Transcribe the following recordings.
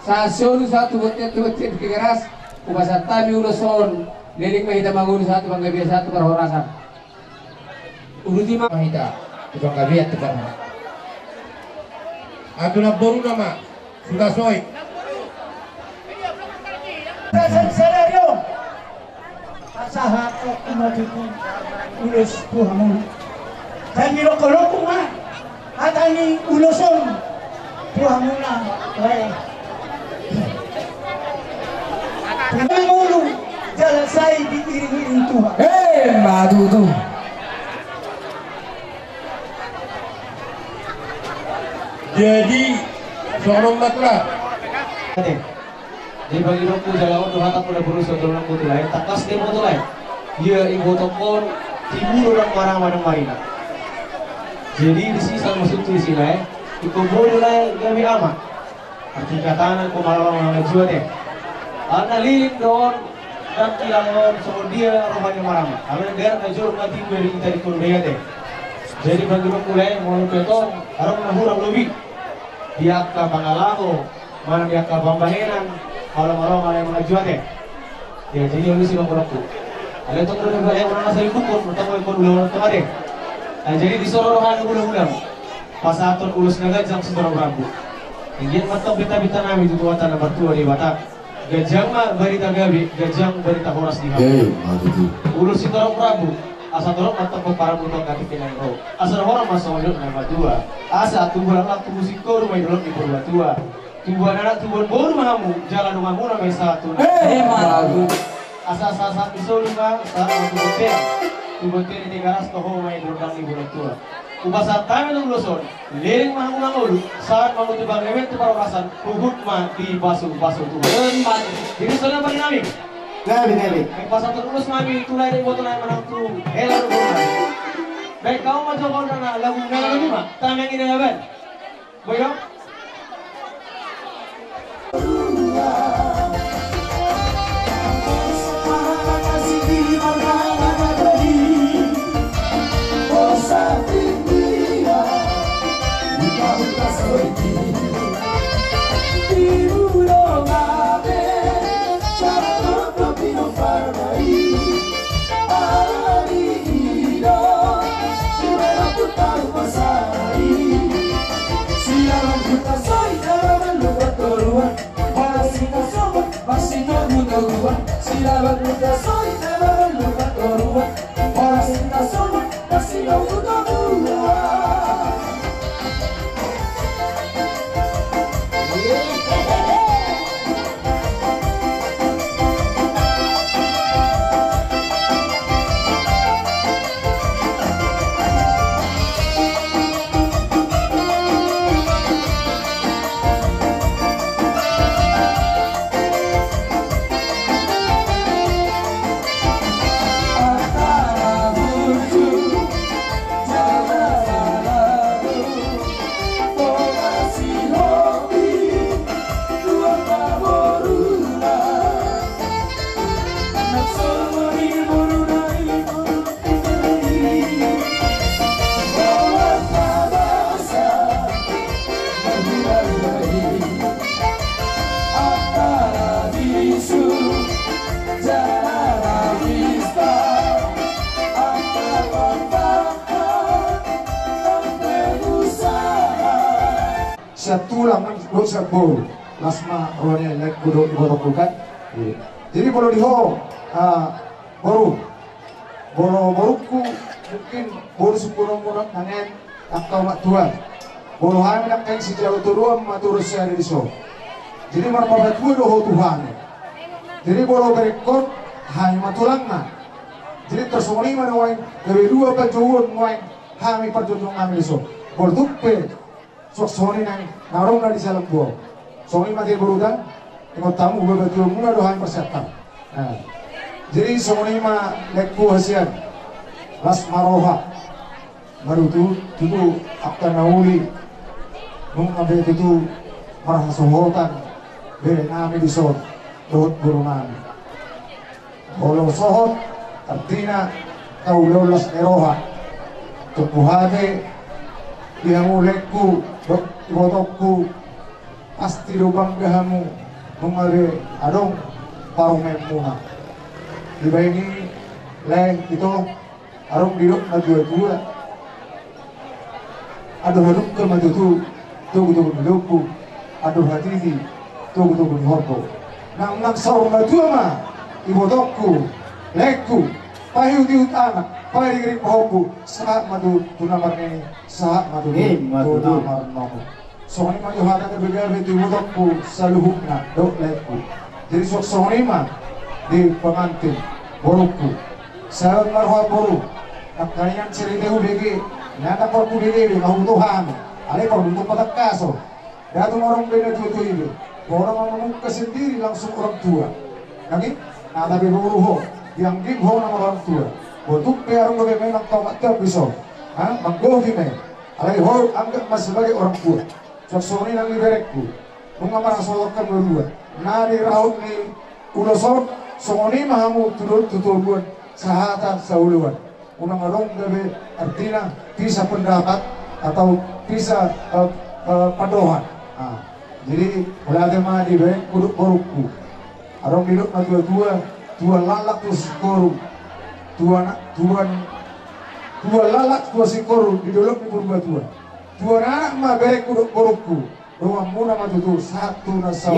Sasyon satu betit keras kubasan tami uruson liling mahita mangun satu banggabiya satu perhorasan uruti mahita banggabiya tekan Aduna boru nama sudah soy Scenario asahat kumadiku ulus buhamu dan loko-loko mah atani uluson buhamu na Mengulu jalan saya diiring-iring Tuhan. Madu tuh. jadi seorang matra Jadi bagi aku jalan Tuhan tak boleh berusaha untuk orang putih lain. Tak kas demo tu lain. Dia ibu tokon timur orang marah-marah marina. Jadi di sini sama masuk tu di sini lain. Ikut boleh lain kami amat. Arti katanan aku malam-malam juga deh. Anak liling doon dan kilang doon so dia rohanya marah. Kami negara ngajur mati dari kita di Korea deh. Jadi bagi aku lain mau peton harus menahurang lebih. Dia ke Bangalaho, mana dia ke Bambahenan, malam-malam ada yang mengajuan deh. Ya jadi yang sih bang aku. Ada tu orang yang orang asal ikut bertemu ikut ulang tu ada. Jadi di sorohan ulang-ulang. Pasaton ulus naga jam seberang rambu. Ingin matang bita-bita nami itu tuan tanah bertua di Batak. Gajang mah berita gabi, gajang berita horas di Hamu. Ulus itu orang Prabu. Asa dorong matang para butuh kaki kenang kau. Asa orang masuk hidup nama tua. Asa tumbuhan anak tumbuh siko rumah hidup di purba tua. Tumbuhan anak tumbuhan boru mahamu. Jalan rumahmu namanya satu. Asa pisau lima saat tumbuh ten. Tumbuh ten di garas toho rumah hidup di purba tua. Upasan kami nung loson. Liring mahamu nangolu. Saat mahu tibang event tu para urasan. Hugut mah di basu-basu tu. Jadi soalnya bagi nami. Nabi. Yang pasal terus mami tulai dari botol yang menang tu. Lalu baik kau mau coba orang lagu lagu mah. Tangan ini apa? Boyong. Silaban muda soy, silaban lupa korua. Orang cinta soy, masih mau kedua. Tulang dosa bol lasma orangnya naik kudo dibotokukan. Jadi kalau diho boruku mungkin boru 10 munak nangen atau mak tuan boru hamil nak kain sejauh turuan maturus saya di so. Jadi marpabat gue doho Tuhan. Jadi boru berekor hanya matulang na. Jadi tersongli mana wain dari dua penjuun wain hami perjujung kami di so. Boru tupe sok soni nang narong na di salam buo. Soni mati berudan, tengok tamu berbaju mula dohan persiapan. Jadi soni ma lekku hasian, las maroha, baru tu akta nauli, mengambil itu marah sohotan, beri nami di sohot, dohot guru nami. Kalau sohot, artinya kau lolos eroha, tupuhate, dia mulekku, botokku pasti do banggahamu mengabe adong paromemuna dibayangi leh itu arong didok na dua aduh haduk ke maju tuh lupu aduh hati tuh horko nang saur maju mah ibu dokku lekku pahiu di utana pahiu di hobu saat madu tunamarne saat madu tunamar nomo soalnya maju hata terbegal itu ibu dokku saluhukna dok lekku jadi sok soalnya di pengantin boruku saat marwah boru kalian cerita ubg nada korku bede mau Tuhan ale untuk pada kaso datang orang beda tuh itu orang ngomong sendiri langsung orang tua kami nada beruruh yang gimho nama orang tua untuk pearung bebe memang tomat tiap bisa manggohi me ale ho anggap masih sebagai orang tua sosoni nang liberekku mengamar solokan berdua nadi raut ni udah songoni mahamu tutur sahatan sauluan unang arong gabe artinya bisa pendapat atau bisa padohan jadi mulai mah di bawah kuduk borukku arong hidup na tua lalak terus koru tua lalak tua si koru di dolok di purba tua anak mah berek kuduk borukku rumah muna mah tutur satu nasa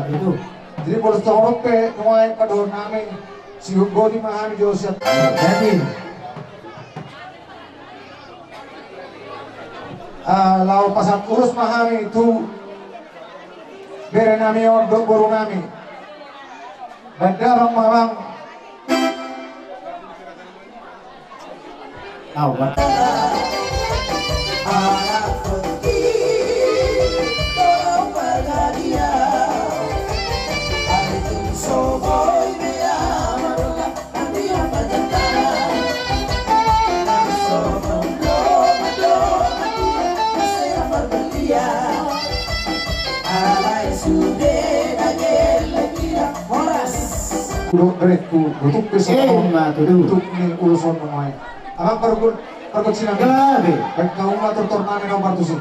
itu jadi boleh corok pe nuai padohan nami si godi mahami josiat jadi lau pasat urus mahami itu bere nami ondok boru nami bandarang malang berekku untuk besok untuk nih urusan pemain abang pergut sinang gabe baik kau mah tertorname nomor tujuh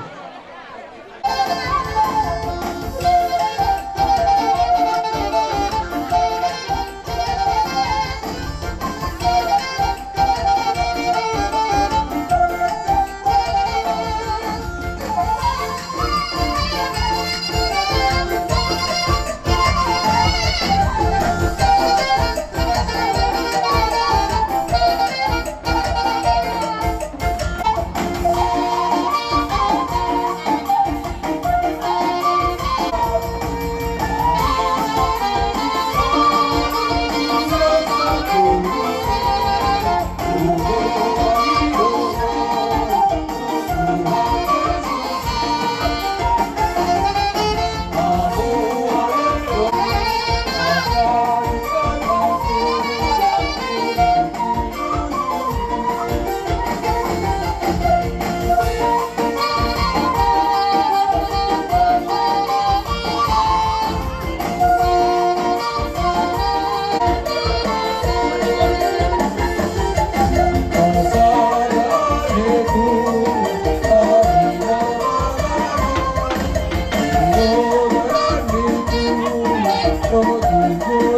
Oh,